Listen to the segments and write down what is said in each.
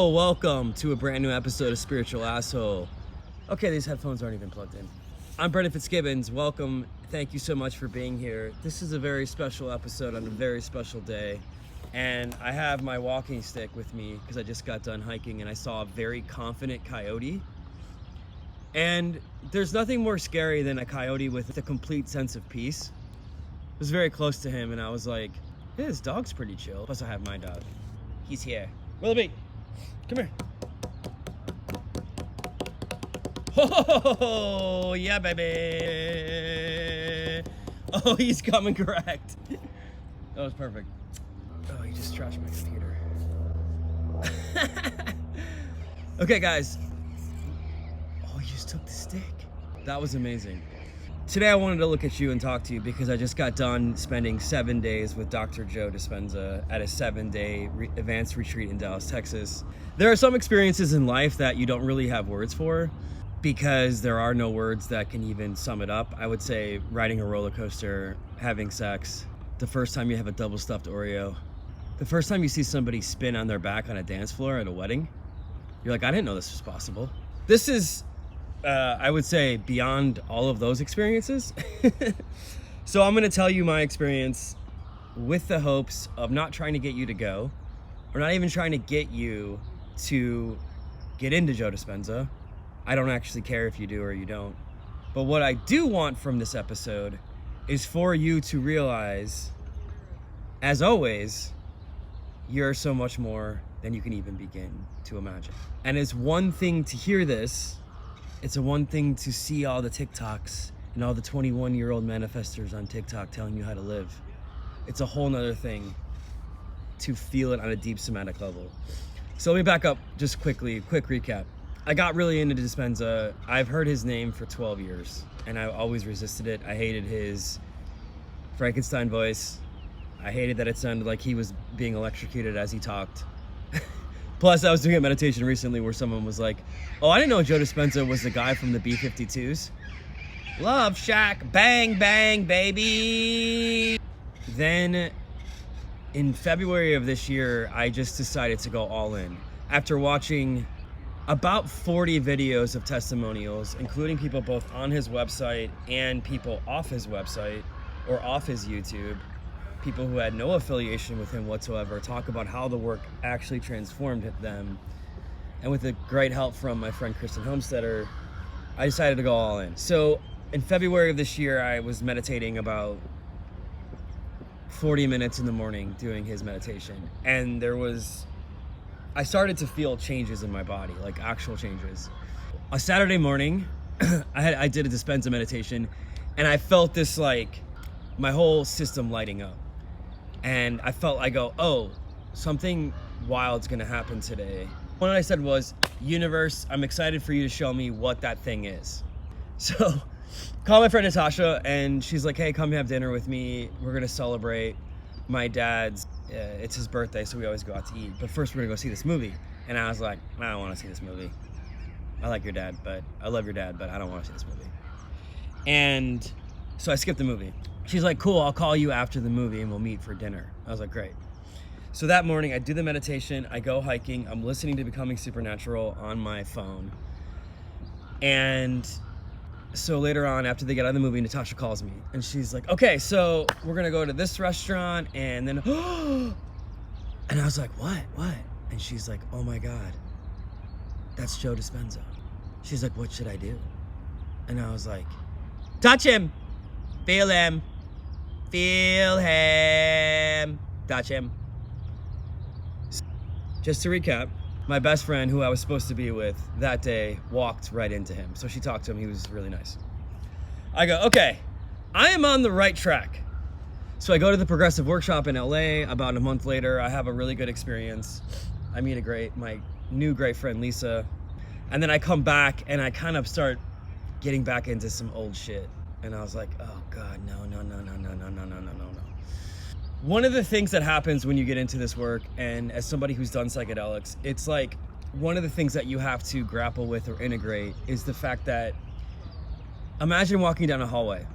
Oh, welcome to a brand new episode of Spiritual Asshole. Okay, these headphones aren't even plugged in. I'm Brendan Fitzgibbons. Welcome. Thank you so much for being here. This is a very special episode on a very special day. And I have my walking stick with me because I just got done hiking and I saw a very confident coyote. And there's nothing more scary than a coyote with a complete sense of peace. I was very close to him and I was like, hey, this dog's pretty chill. Plus I have my dog. He's here. Willoughby, come here. Oh, yeah, baby. Oh, he's coming correct. That was perfect. Oh, he just trashed my computer. Okay, guys. Oh, you just took the stick. That was amazing. Today I wanted to look at you and talk to you because I just got done spending 7 days with Dr. Joe Dispenza at a 7-day advance retreat in Dallas, Texas. There are some experiences in life that you don't really have words for because there are no words that can even sum it up. I would say riding a roller coaster, having sex, the first time you have a double stuffed Oreo, the first time you see somebody spin on their back on a dance floor at a wedding. You're like, I didn't know this was possible. This is I would say beyond all of those experiences. So I'm going to tell you my experience with the hopes of not trying to get you to go, or not even trying to get you to get into Joe Dispenza. I don't actually care if you do or you don't. But what I do want from this episode is for you to realize, as always, you're so much more than you can even begin to imagine. And it's one thing to hear this. It's a one thing to see all the TikToks and all the 21-year-old manifestors on TikTok telling you how to live. It's a whole nother thing to feel it on a deep somatic level. So let me back up just quickly, quick recap. I got really into Dispenza. I've heard his name for 12 years and I always resisted it. I hated his Frankenstein voice. I hated that it sounded like he was being electrocuted as he talked. Plus, I was doing a meditation recently where someone was like, oh, I didn't know Joe Dispenza was the guy from the B-52s. Love Shack, bang, bang, baby. Then in February of this year, I just decided to go all in. After watching about 40 videos of testimonials, including people both on his website and people off his website or off his YouTube, people who had no affiliation with him whatsoever, talk about how the work actually transformed them. And with the great help from my friend Kristen Homesteader, I decided to go all in. So in February of this year, I was meditating about 40 minutes in the morning doing his meditation. And I started to feel changes in my body, like actual changes. A Saturday morning, I did a Dispenza meditation and I felt this like my whole system lighting up. And I felt, I go, oh, something wild's gonna happen today. What I said was, universe, I'm excited for you to show me what that thing is. So, call my friend Natasha, and she's like, hey, come have dinner with me. We're gonna celebrate my dad's, it's his birthday, so we always go out to eat. But first we're gonna go see this movie. And I was like, I don't wanna see this movie. I like your dad, but I love your dad, but I don't wanna see this movie. And so I skipped the movie. She's like, cool, I'll call you after the movie and we'll meet for dinner. I was like, great. So that morning I do the meditation, I go hiking, I'm listening to Becoming Supernatural on my phone. And so later on, after they get out of the movie, Natasha calls me and she's like, okay, so we're gonna go to this restaurant and then, and I was like, what? And she's like, oh my God, that's Joe Dispenza. She's like, what should I do? And I was like, touch him, feel him. Feel him. Touch him. Just to recap, my best friend who I was supposed to be with that day walked right into him. So she talked to him. He was really nice. I go, okay, I am on the right track. So I go to the Progressive Workshop in LA. About a month later, I have a really good experience. I meet my new great friend, Lisa. And then I come back and I kind of start getting back into some old shit. And I was like, oh God, no. One of the things that happens when you get into this work, and as somebody who's done psychedelics, it's like one of the things that you have to grapple with or integrate is the fact that, imagine walking down a hallway,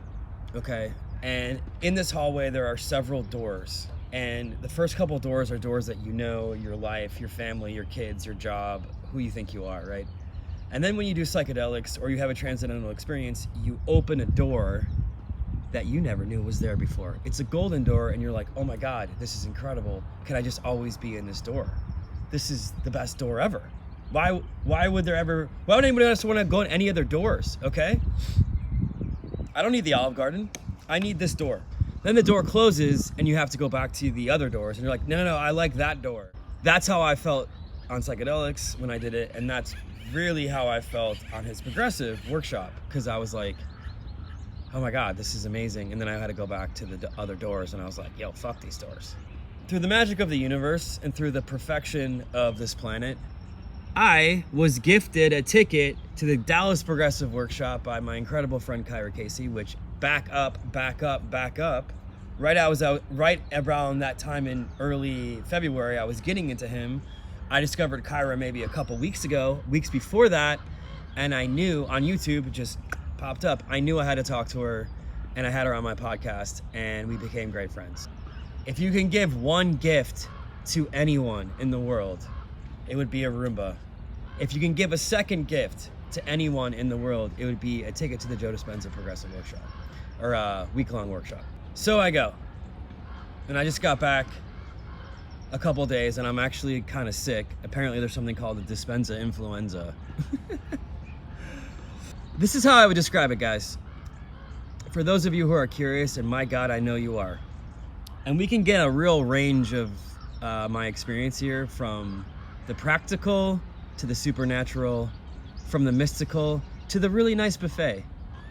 okay? And in this hallway, there are several doors. And the first couple doors are doors that you know, your life, your family, your kids, your job, who you think you are, right? And then when you do psychedelics or you have a transcendental experience, you open a door that you never knew was there before. It's a golden door and you're like, oh my God, this is incredible. Can I just always be in this door? This is the best door ever. Why would anybody else want to go in any other doors, okay? I don't need the Olive Garden. I need this door. Then the door closes and you have to go back to the other doors and you're like, no, I like that door. That's how I felt on psychedelics when I did it, and that's really how I felt on his progressive workshop, because I was like, oh my God, this is amazing. And then I had to go back to the other doors and I was like, yo, fuck these doors. Through the magic of the universe and through the perfection of this planet, I was gifted a ticket to the Dallas Progressive Workshop by my incredible friend Kyra Casey, which back up, right around that time in early February, I was getting into him. I discovered Kyra maybe a couple weeks before that, and I knew on YouTube, it just popped up. I knew I had to talk to her, and I had her on my podcast, and we became great friends. If you can give one gift to anyone in the world, it would be a Roomba. If you can give a second gift to anyone in the world, it would be a ticket to the Joe Dispenza Progressive Workshop, or a week-long workshop. So I go, and I just got back a couple days, and I'm actually kind of sick. Apparently there's something called the Dispenza influenza. This is how I would describe it, guys. For those of you who are curious, and my God, I know you are, and we can get a real range of my experience here, from the practical to the supernatural, from the mystical to the really nice buffet.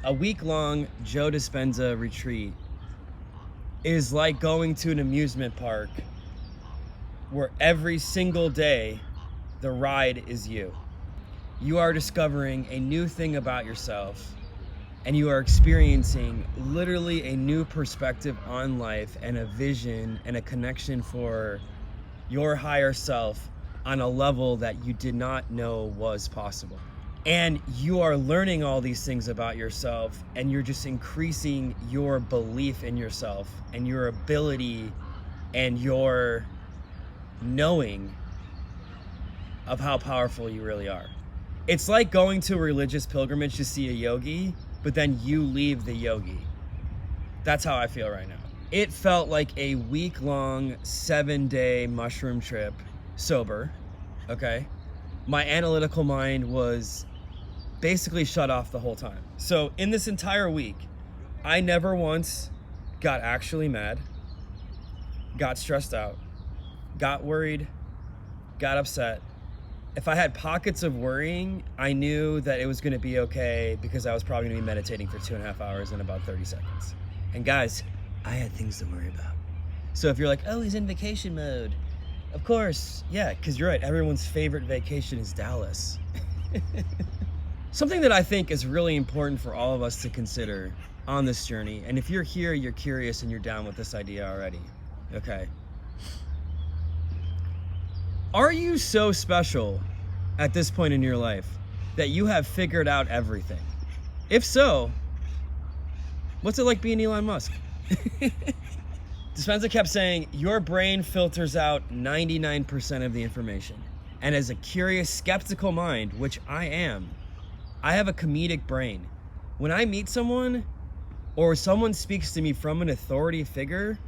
A week-long Joe Dispenza retreat is like going to an amusement park where every single day the ride is you. You are discovering a new thing about yourself, and you are experiencing literally a new perspective on life and a vision and a connection for your higher self on a level that you did not know was possible. And you are learning all these things about yourself, and you're just increasing your belief in yourself and your ability and your knowing of how powerful you really are. It's like going to a religious pilgrimage to see a yogi, but then you leave the yogi. That's how I feel right now. It felt like a week-long, 7-day mushroom trip, sober, okay? My analytical mind was basically shut off the whole time. So in this entire week, I never once got actually mad, got stressed out, got worried, got upset. If I had pockets of worrying, I knew that it was gonna be okay, because I was probably gonna be meditating for 2.5 hours in about 30 seconds. And guys, I had things to worry about. So if you're like, oh, he's in vacation mode. Of course, yeah, because you're right, everyone's favorite vacation is Dallas. Something that I think is really important for all of us to consider on this journey, and if you're here, you're curious, and you're down with this idea already, okay? Are you so special at this point in your life that you have figured out everything? If so, what's it like being Elon Musk? Dispenza kept saying, your brain filters out 99% of the information. And as a curious, skeptical mind, which I am, I have a comedic brain. When I meet someone, or someone speaks to me from an authority figure,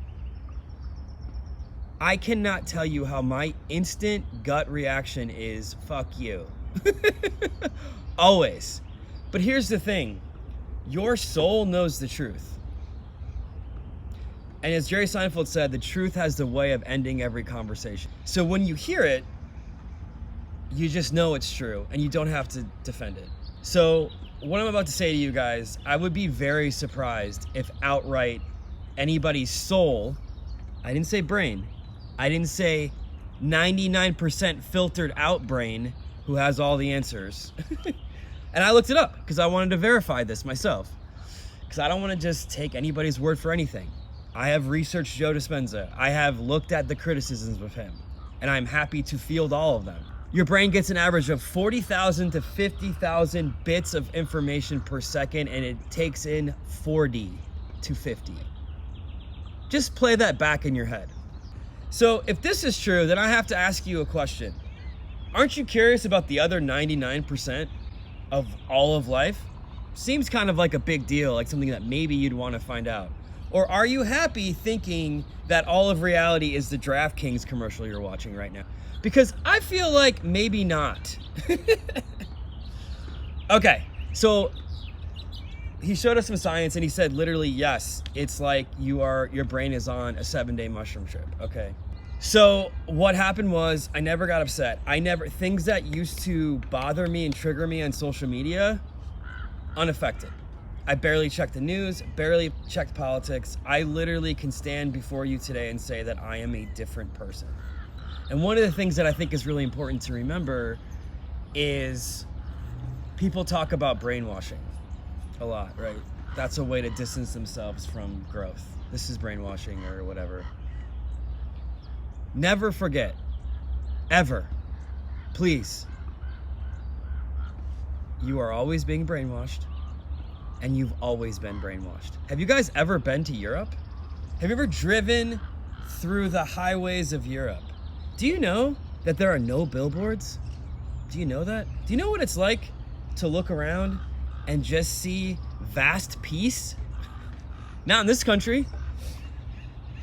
I cannot tell you how my instant gut reaction is, fuck you. Always. But here's the thing. Your soul knows the truth. And as Jerry Seinfeld said, the truth has the way of ending every conversation. So when you hear it, you just know it's true, and you don't have to defend it. So what I'm about to say to you guys, I would be very surprised if outright anybody's soul, I didn't say brain, I didn't say 99% filtered out brain who has all the answers. And I looked it up because I wanted to verify this myself, because I don't want to just take anybody's word for anything. I have researched Joe Dispenza. I have looked at the criticisms of him, and I'm happy to field all of them. Your brain gets an average of 40,000 to 50,000 bits of information per second, and it takes in 40 to 50. Just play that back in your head. So if this is true, then I have to ask you a question. Aren't you curious about the other 99% of all of life? Seems kind of like a big deal, like something that maybe you'd want to find out. Or are you happy thinking that all of reality is the DraftKings commercial you're watching right now? Because I feel like maybe not. Okay, so he showed us some science and he said literally, yes, it's like your brain is on a 7-day mushroom trip, okay? So what happened was I never got upset. Things that used to bother me and trigger me on social media, unaffected. I barely checked the news, barely checked politics. I literally can stand before you today and say that I am a different person. And one of the things that I think is really important to remember is people talk about brainwashing a lot, right? That's a way to distance themselves from growth. This is brainwashing or whatever. Never forget, ever, please, you are always being brainwashed and you've always been brainwashed. Have you guys ever been to Europe? Have you ever driven through the highways of Europe? Do you know that there are no billboards? Do you know that? Do you know what it's like to look around and just see vast peace? Not in this country.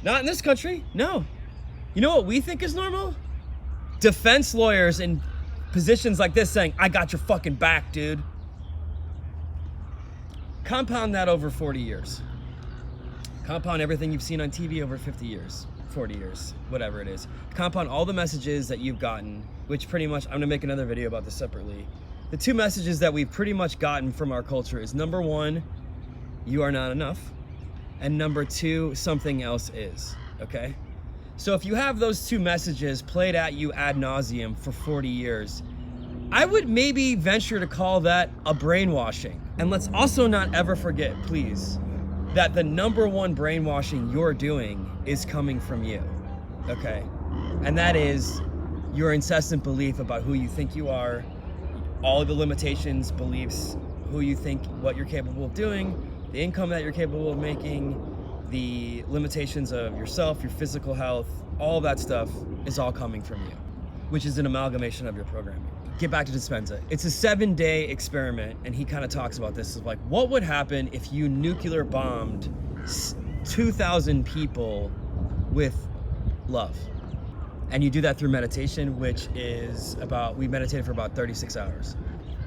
Not in this country, no. You know what we think is normal? Defense lawyers in positions like this saying, I got your fucking back, dude. Compound that over 40 years. Compound everything you've seen on TV over 50 years, 40 years, whatever it is. Compound all the messages that you've gotten, which pretty much, I'm gonna make another video about this separately. The two messages that we've pretty much gotten from our culture is number one, you are not enough. And number two, something else is, okay? So if you have those two messages played at you ad nauseum for 40 years, I would maybe venture to call that a brainwashing. And let's also not ever forget, please, that the number one brainwashing you're doing is coming from you, okay? And that is your incessant belief about who you think you are, all the limitations, beliefs, who you think, what you're capable of doing, the income that you're capable of making, the limitations of yourself, your physical health, all that stuff is all coming from you, which is an amalgamation of your programming. Get back to Dispenza. It's a 7-day experiment, and he kind of talks about this. It's like, what would happen if you nuclear bombed 2,000 people with love? And you do that through meditation, which is we meditated for about 36 hours.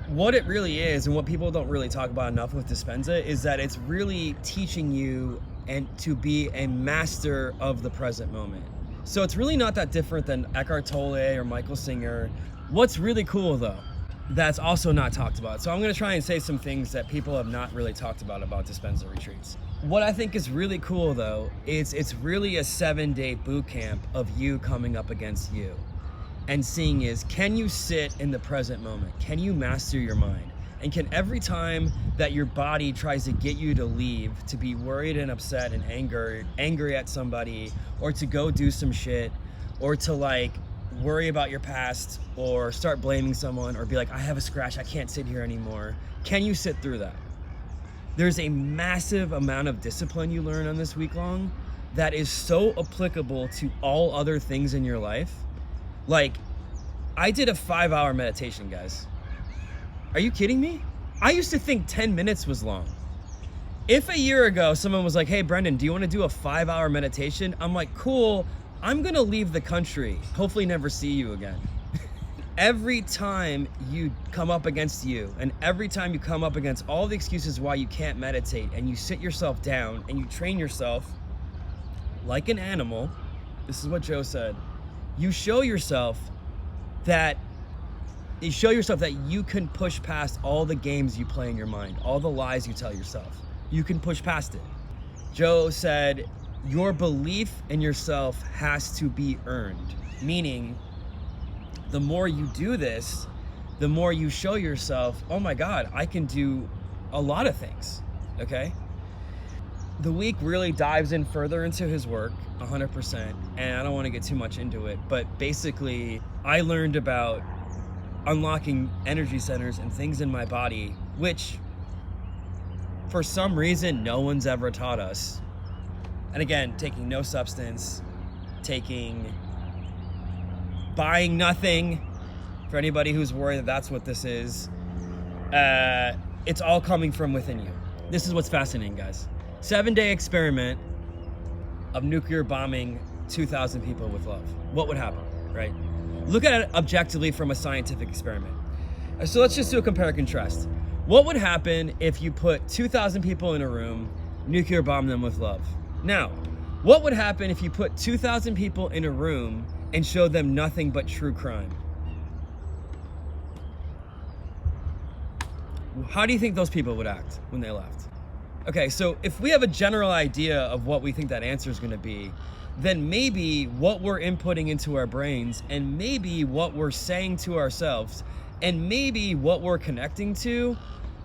What it really is, and what people don't really talk about enough with Dispenza, is that it's really teaching you and to be a master of the present moment. So it's really not that different than Eckhart Tolle or Michael Singer. What's really cool though, that's also not talked about. So I'm gonna try and say some things that people have not really talked about Dispenza retreats. What I think is really cool though, is it's really a 7-day boot camp of you coming up against you. And seeing is, can you sit in the present moment? Can you master your mind? And can every time that your body tries to get you to leave, to be worried and upset and angry at somebody, or to go do some shit, or to like worry about your past, or start blaming someone, or be like, I have a scratch, I can't sit here anymore. Can you sit through that? There's a massive amount of discipline you learn on this week long that is so applicable to all other things in your life. Like, I did a 5-hour meditation, guys. Are you kidding me? I used to think 10 minutes was long. If a year ago someone was like, hey Brendan, do you want to do a 5-hour meditation? I'm like, cool, I'm gonna leave the country, hopefully never see you again. Every time you come up against you, and every time you come up against all the excuses why you can't meditate, and you sit yourself down and you train yourself like an animal, this is what Joe said, you show yourself that you can push past all the games you play in your mind, all the lies you tell yourself. You can push past it. Joe said, your belief in yourself has to be earned, meaning the more you do this, the more you show yourself, oh my God, I can do a lot of things, okay? The week really dives in further into his work, 100%, and I don't want to get too much into it, but basically I learned about unlocking energy centers and things in my body, which for some reason no one's ever taught us. And again, taking no substance, taking, buying nothing. For anybody who's worried that that's what this is, it's all coming from within you. This is what's fascinating, guys. 7-day experiment of nuclear bombing 2,000 people with love. What would happen, right? Look at it objectively from a scientific experiment. So let's just do a compare and contrast. What would happen if you put 2,000 people in a room, nuclear bomb them with love? Now, what would happen if you put 2,000 people in a room and showed them nothing but true crime? How do you think those people would act when they left? Okay, so if we have a general idea of what we think that answer is going to be, then maybe what we're inputting into our brains, and maybe what we're saying to ourselves, and maybe what we're connecting to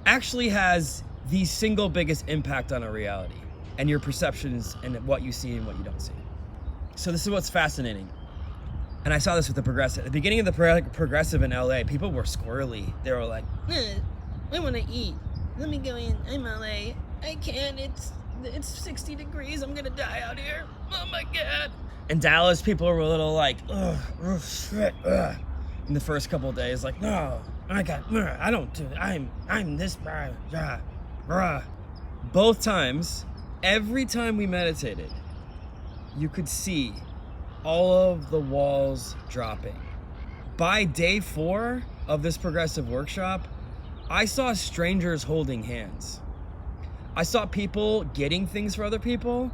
actually has the single biggest impact on our reality and your perceptions and what you see and what you don't see. So this is what's fascinating. And I saw this with the progressive. At the beginning of the progressive in LA, people were squirrely. They were like, I want to eat. Let me go in. I'm LA. I can't. It's 60 degrees. I'm going to die out here. Oh my God. In Dallas, people were a little like, shit. In the first couple of days, like, no, I don't do it. I'm this, bruh. Both times, every time we meditated, you could see all of the walls dropping. By day 4 of this progressive workshop, I saw strangers holding hands. I saw people getting things for other people.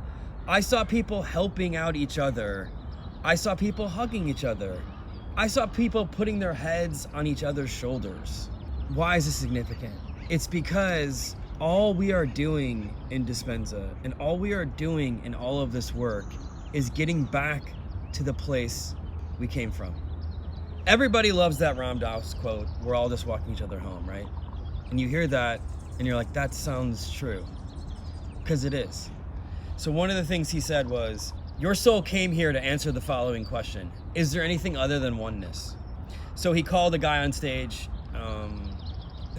I saw people helping out each other. I saw people hugging each other. I saw people putting their heads on each other's shoulders. Why is this significant? It's because all we are doing in Dispenza and all we are doing in all of this work is getting back to the place we came from. Everybody loves that Ram Dass quote, we're all just walking each other home, right? And you hear that and you're like, that sounds true. Because it is. So one of the things he said was, your soul came here to answer the following question. Is there anything other than oneness? So he called a guy on stage,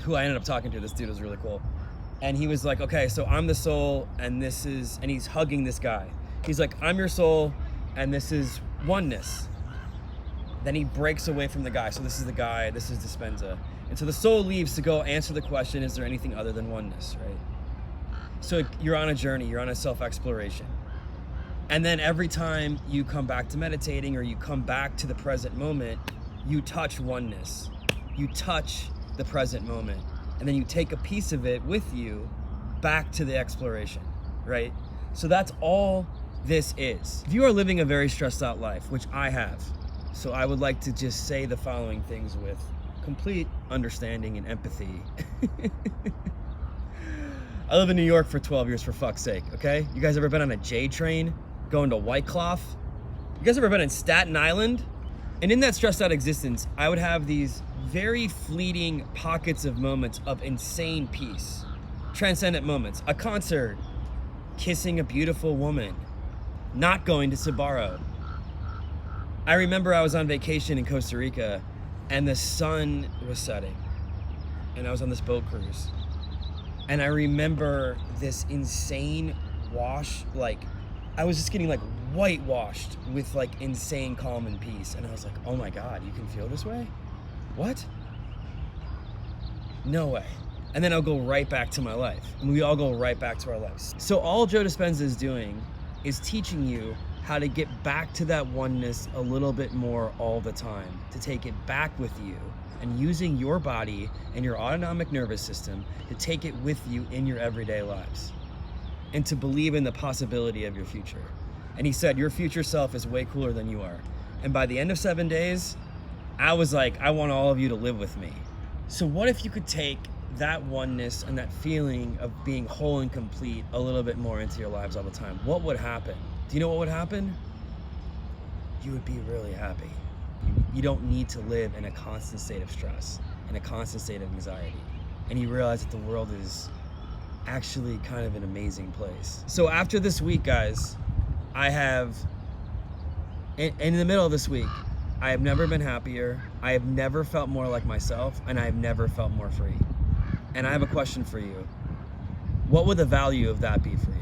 who I ended up talking to. This dude was really cool. And he was like, okay, so I'm the soul and he's hugging this guy. He's like, I'm your soul and this is oneness. Then he breaks away from the guy. So this is the guy, this is Dispenza. And so the soul leaves to go answer the question, is there anything other than oneness, right? So you're on a journey, you're on a self-exploration. And then every time you come back to meditating or you come back to the present moment, you touch oneness. You touch the present moment. And then you take a piece of it with you back to the exploration, right? So that's all this is. If you are living a very stressed out life, which I have, so I would like to just say the following things with complete understanding and empathy. I live in New York for 12 years, for fuck's sake, okay? You guys ever been on a J train going to White Cloth? You guys ever been in Staten Island? And in that stressed out existence, I would have these very fleeting pockets of moments of insane peace. Transcendent moments. A concert, kissing a beautiful woman, not going to Sbarro. I remember I was on vacation in Costa Rica and the sun was setting and I was on this boat cruise. And I remember this insane wash, like I was just getting like whitewashed with like insane calm and peace. And I was like, oh my God, you can feel this way? What? No way. And then I'll go right back to my life. And we all go right back to our lives. So all Joe Dispenza is doing is teaching you how to get back to that oneness a little bit more all the time, to take it back with you and using your body and your autonomic nervous system to take it with you in your everyday lives and to believe in the possibility of your future. And he said, your future self is way cooler than you are. And by the end of 7 days, I was like, I want all of you to live with me. So what if you could take that oneness and that feeling of being whole and complete a little bit more into your lives all the time? What would happen? Do you know what would happen? You would be really happy. You don't need to live in a constant state of stress, in a constant state of anxiety. And you realize that the world is actually kind of an amazing place. So after this week, guys, I have, in the middle of this week, I have never been happier. I have never felt more like myself, and I have never felt more free. And I have a question for you. What would the value of that be for you?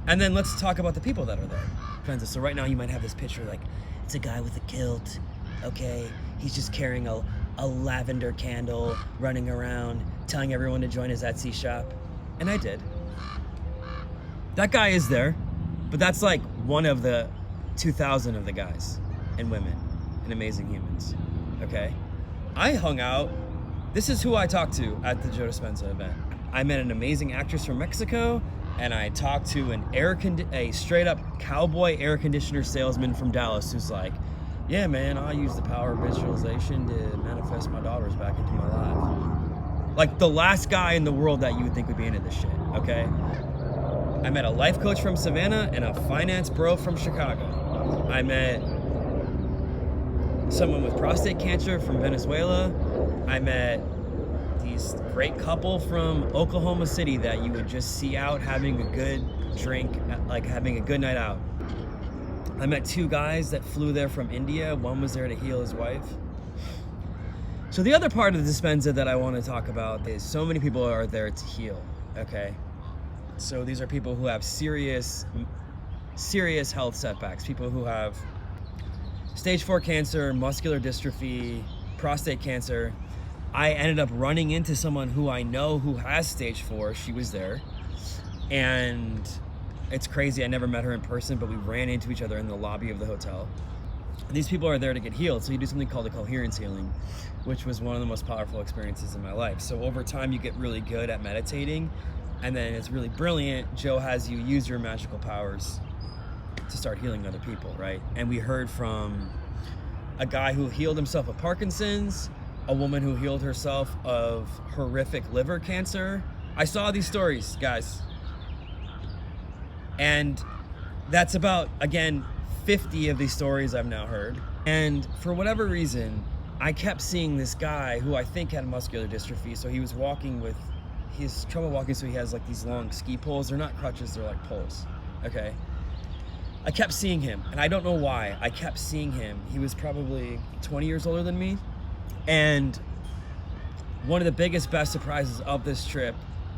And then let's talk about the people that are there. So right now you might have this picture like, it's a guy with a kilt, okay? He's just carrying a lavender candle, running around, telling everyone to join his Etsy shop. And I did. That guy is there, but that's like one of the 2,000 of the guys and women and amazing humans, okay? I hung out. This is who I talked to at the Joe Dispenza event. I met an amazing actress from Mexico, and I talked to a straight up cowboy air conditioner salesman from Dallas who's like, yeah, man, I use the power of visualization to manifest my daughters back into my life. Like the last guy in the world that you would think would be into this shit, okay? I met a life coach from Savannah and a finance bro from Chicago. I met someone with prostate cancer from Venezuela. I met these great couple from Oklahoma City that you would just see out having a good drink, like having a good night out. I met 2 guys that flew there from India. One was there to heal his wife. So the other part of the Dispenza that I want to talk about is so many people are there to heal, okay? So these are people who have serious health setbacks, people who have stage 4 cancer, muscular dystrophy, prostate cancer. I ended up running into someone who I know who has stage 4. She was there. And it's crazy. I never met her in person, but we ran into each other in the lobby of the hotel. And these people are there to get healed. So you do something called a coherence healing, which was one of the most powerful experiences in my life. So over time, you get really good at meditating. And then it's really brilliant. Joe has you use your magical powers to start healing other people, right? And we heard from a guy who healed himself of Parkinson's, a woman who healed herself of horrific liver cancer. I saw these stories, guys. And that's about, again, 50 of these stories I've now heard. And for whatever reason, I kept seeing this guy who I think had muscular dystrophy. So he was walking with, he has trouble walking, so he has like these long ski poles. They're not crutches, they're like poles, okay? I kept seeing him, and I don't know why. I kept seeing him. He was probably 20 years older than me. And one of the biggest, best surprises of this trip,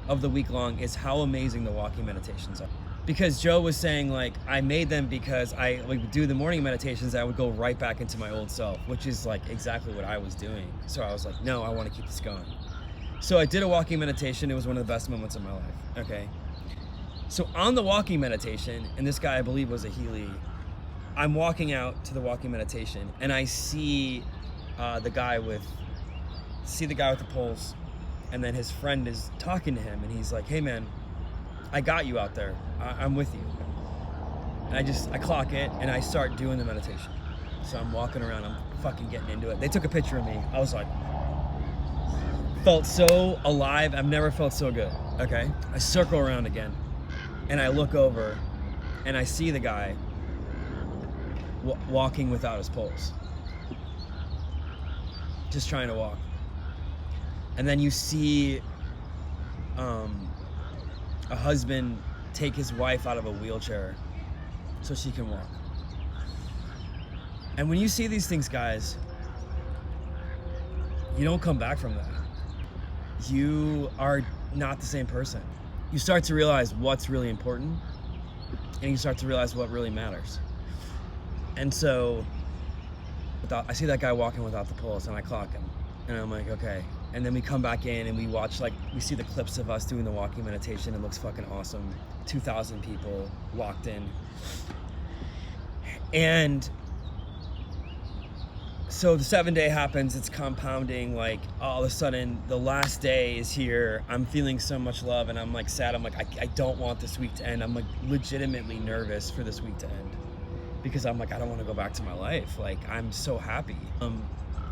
of the week long, is how amazing the walking meditations are. Because Joe was saying, like, I made them because I would do the morning meditations, I would go right back into my old self, which is like exactly what I was doing. So I was like, no, I want to keep this going. So I did a walking meditation. It was one of the best moments of my life, okay? So on the walking meditation, and this guy I believe was a Healy, I'm walking out to the walking meditation, and I see the guy with the poles, and then his friend is talking to him, and he's like, hey man, I got you out there. I'm with you. And I clock it, and I start doing the meditation. So I'm walking around, I'm fucking getting into it. They took a picture of me. I was like, felt so alive. I've never felt so good, okay? I circle around again, and I look over, and I see the guy walking without his poles. Just trying to walk. And then you see a husband take his wife out of a wheelchair so she can walk. And when you see these things, guys, you don't come back from that. You are not the same person. You start to realize what's really important, and you start to realize what really matters. And so I see that guy walking without the poles, and I clock him, and I'm like, okay. And then we come back in and we watch, like, we see the clips of us doing the walking meditation. It looks fucking awesome. 2,000 people walked in. And so the 7th day happens, it's compounding, like all of a sudden the last day is here. I'm feeling so much love, and I'm like sad. I'm like, I don't want this week to end. I'm like legitimately nervous for this week to end, because I'm like, I don't want to go back to my life. Like, I'm so happy.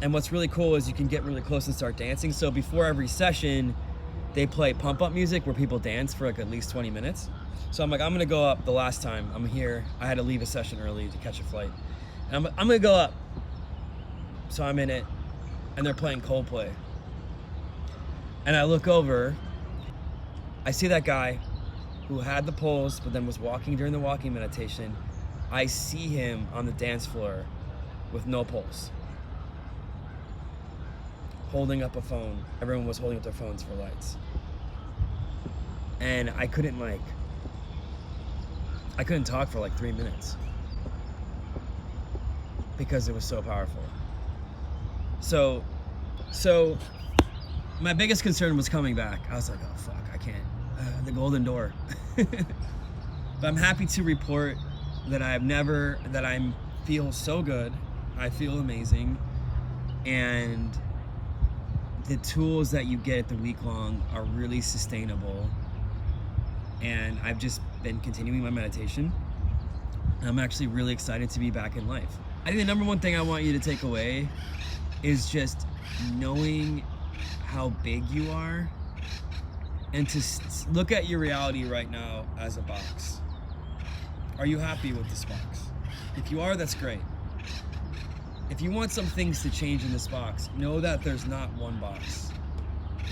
And what's really cool is you can get really close and start dancing. So before every session, they play pump up music where people dance for like at least 20 minutes. So I'm like, I'm gonna go up the last time I'm here. I had to leave a session early to catch a flight. And I'm gonna go up. So I'm in it, and they're playing Coldplay. And I look over, I see that guy who had the poles, but then was walking during the walking meditation. I see him on the dance floor with no poles, holding up a phone. Everyone was holding up their phones for lights. And I couldn't talk for like 3 minutes. because it was so powerful. So my biggest concern was coming back. I was like, oh fuck, I can't. The golden door. But I'm happy to report that I feel so good. I feel amazing. And the tools that you get at the week long are really sustainable. And I've just been continuing my meditation. I'm actually really excited to be back in life. I think the number one thing I want you to take away is just knowing how big you are, and to look at your reality right now as a box. Are you happy with this box? If you are, that's great. If you want some things to change in this box, know that there's not one box.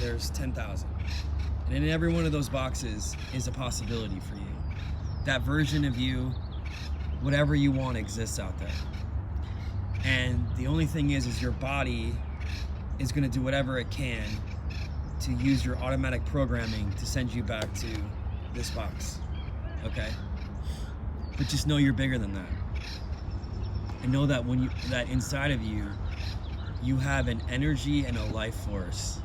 There's 10,000. And in every one of those boxes is a possibility for you. That version of you, whatever you want, exists out there. And the only thing is your body is going to do whatever it can to use your automatic programming to send you back to this box. Okay? But just know you're bigger than that. And know that that inside of you, you have an energy and a life force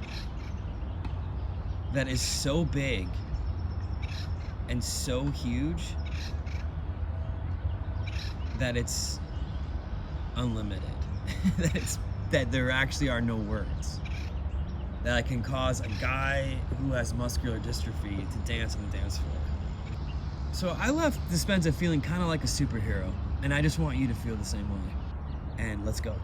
that is so big and so huge that it's unlimited. that there actually are no words. That I can cause a guy who has muscular dystrophy to dance on the dance floor. So I left Dispenza feeling kind of like a superhero, and I just want you to feel the same way. And let's go.